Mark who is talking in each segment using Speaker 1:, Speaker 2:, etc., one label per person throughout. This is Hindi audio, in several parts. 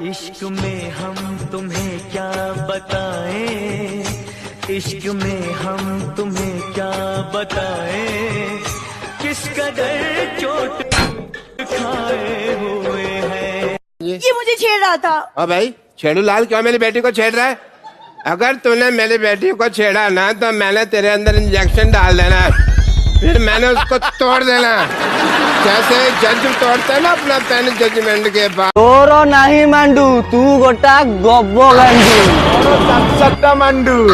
Speaker 1: इश्क में हम तुम्हें क्या बताएं, इश्क में हम तुम्हें क्या बताएं, किस कदर चोट खाए हुए हैं।
Speaker 2: ये मुझे छेड़ रहा था।
Speaker 3: हाँ भाई, छेड़ू लाल क्यों मेरी बेटी को छेड़ रहा है? अगर तूने मेरी बेटी को छेड़ा ना तो मैंने तेरे अंदर इंजेक्शन डाल देना, फिर मैंने उसको तोड़ देना, जैसे जज तोड़ते है ना अपना पेन जजमेंट के बाद।
Speaker 4: तोरो नहीं मांडू, तू गोटा गब्बो गांडू
Speaker 3: मांडू।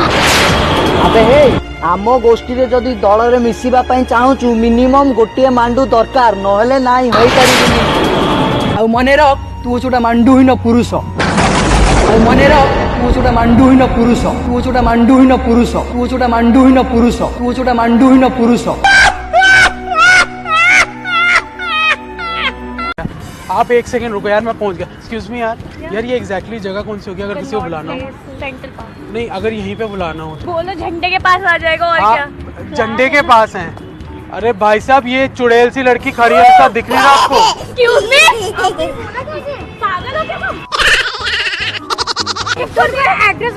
Speaker 4: अबे हे आम गोष्ठी रे जदि दल रे मिसिबा पई चाहूचु मिनिमम गोटे मांडू दरकार, नहेले नाही होई परिबिनी। आ मने रख तू छोटा मांडूहीन पुरुष, आ मने रख तू छोटा मांडूहीन पुरुष, तू छोटा मांडूहीन पुरुष, तू छोटा मांडूहीन पुरुष, तू छोटा मांडूहीन पुरुष।
Speaker 5: आप एक सेकंड रुको यार, मैं पहुंच गया। एक्सक्यूज मी यार, यार ये एग्जैक्टली जगह कौन सी होगी अगर किसी को बुलाना हो?
Speaker 6: Central park.
Speaker 5: नहीं, अगर यहीं पे बुलाना हो तो
Speaker 6: बोलो झंडे के पास आ जाएगा और क्या?
Speaker 5: झंडे के पास हैं। अरे भाई साहब, ये चुड़ैल सी लड़की खड़ी है, ऐसा दिख नहीं रहा आपको?
Speaker 6: Excuse me? पागल हो क्या तुम?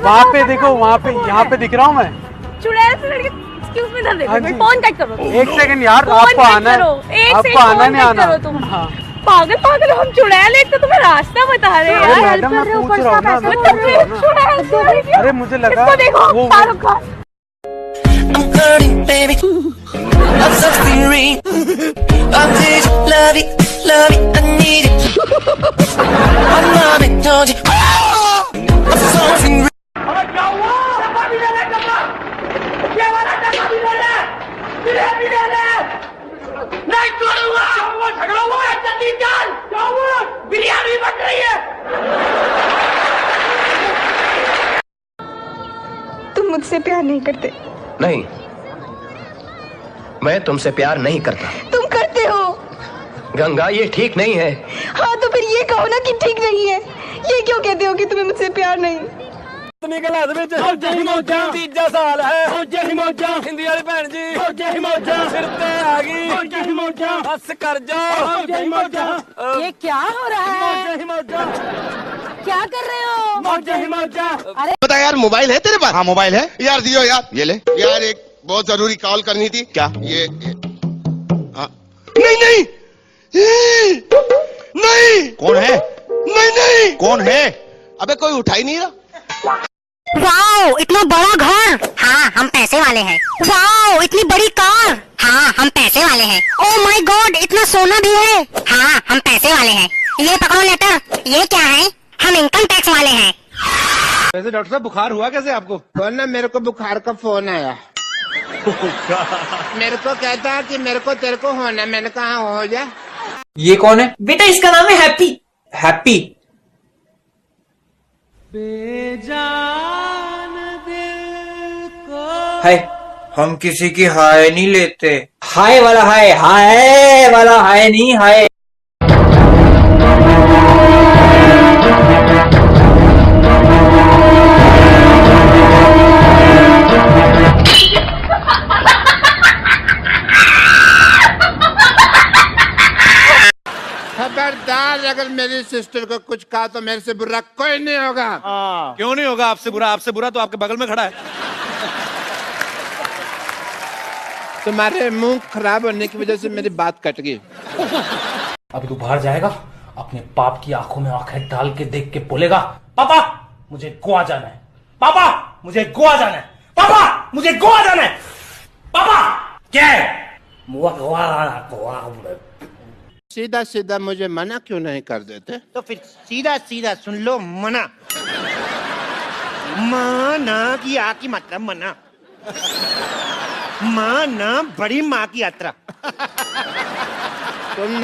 Speaker 5: वहाँ पे देखो, वहाँ पे, यहाँ पे दिख रहा हूँ मैं।
Speaker 6: चुड़ैल सी लड़की। Excuse me, इधर देखो, फोन कट करो।
Speaker 5: एक सेकंड यार, आपको आना है, आपको आना नहीं आना?
Speaker 6: हाँ। पागल पागल, हम चुड़ैल एक तो तुम्हें रास्ता बता रहे हैं यार।
Speaker 5: मैडम मैं पूछ रहा हूँ ना, अरे मुझे लगा वो
Speaker 6: Shahrukh Khan.
Speaker 7: I'm hurting, baby. I'm suffering. I need you, love it, I need it. My mommy told you. I'm something real. नहीं छोड़ूंगा, झगड़ा हुआ है, जल्दी चल, बिरयानी बन रही है।
Speaker 2: तुम मुझसे प्यार नहीं करते।
Speaker 8: नहीं, मैं तुमसे प्यार नहीं करता।
Speaker 2: तुम करते हो।
Speaker 8: गंगा, ये ठीक नहीं है।
Speaker 2: हाँ तो फिर ये कहो ना कि ठीक नहीं है। ये क्यों कहते हो कि तुम्हें मुझसे प्यार नहीं?
Speaker 5: तीजा साल है, हिंदी वाली भैन जी सिर पे आ गई, बस कर जाओ।
Speaker 6: ये क्या हो रहा है? क्या कर रहे हो? अरे
Speaker 3: बता यार, मोबाइल है तेरे पास?
Speaker 9: हाँ मोबाइल है
Speaker 3: यार दियो यार,
Speaker 9: ये ले।
Speaker 3: यार एक बहुत जरूरी कॉल करनी थी।
Speaker 9: क्या?
Speaker 3: ये हाँ। नहीं नहीं नहीं।
Speaker 9: कौन है?
Speaker 3: नहीं नहीं।
Speaker 9: कौन है?
Speaker 3: अबे कोई उठा ही नहीं रहा।
Speaker 10: वाओ, इतना बड़ा घर। हाँ, हम पैसे वाले हैं। वाओ, इतनी बड़ी कार। हाँ, हम पैसे वाले हैं। ओह माय गॉड, इतना सोना भी है। हाँ, हम पैसे वाले हैं। ये पकड़ो लेटर। ये क्या है? हम इनकम टैक्स वाले हैं।
Speaker 9: वैसे डॉक्टर साहब, बुखार हुआ कैसे आपको?
Speaker 3: ना मेरे को बुखार का फोन आया। मेरे को कहता है कि मेरे को तेरे को होना। मैंने कहा हो जा।
Speaker 4: ये कौन है?
Speaker 2: बेटा इसका नाम है हैप्पी।
Speaker 4: हैप्पी? हाय, हम किसी की हाय नहीं लेते। हाय वाला हाय, हाय वाला हाय नहीं, हाय।
Speaker 3: खबरदार, अगर मेरी सिस्टर को कुछ कहा तो मेरे से बुरा कोई नहीं होगा।
Speaker 9: क्यों नहीं होगा आपसे बुरा? आपसे बुरा तो आपके बगल में खड़ा है।
Speaker 3: तुम्हारे मुंह खराब होने की वजह से मेरी बात कट गई।
Speaker 11: अभी तू बाहर जाएगा, अपने बाप की आंखों में आंखें डाल के देख के बोलेगा, पापा मुझे गोवा जाना है, पापा मुझे गोवा जाना है, पापा मुझे गोवा जाना है, पापा क्या है? गोवा।
Speaker 3: सीधा सीधा मुझे मना क्यों नहीं कर देते?
Speaker 7: तो फिर सीधा सीधा सुन लो, मना। मना की आ की मात्रा मना। माँ ना बड़ी माँ की यात्रा।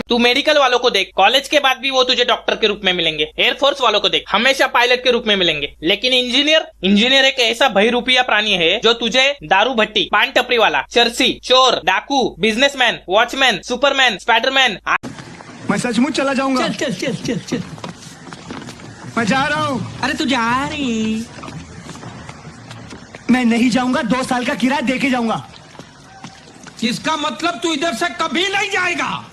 Speaker 12: तू मेडिकल वालों को देख, कॉलेज के बाद भी वो तुझे डॉक्टर के रूप में मिलेंगे। एयरफोर्स वालों को देख, हमेशा पायलट के रूप में मिलेंगे। लेकिन इंजीनियर एक ऐसा बहिरूपिया प्राणी है जो तुझे दारू भट्टी, पान टपरी वाला, चर्सी, चोर, डाकू, बिजनेसमैन, वॉचमैन, सुपरमैन, स्पाइडरमैन।
Speaker 13: मैं सचमुच चला जाऊंगा।
Speaker 14: चल चल चल चल चल,
Speaker 13: मैं जा रहा हूँ।
Speaker 14: अरे तू जा रही?
Speaker 13: मैं नहीं जाऊंगा, 2 साल का किराया दे के जाऊंगा।
Speaker 14: इसका मतलब तू इधर से कभी नहीं जाएगा।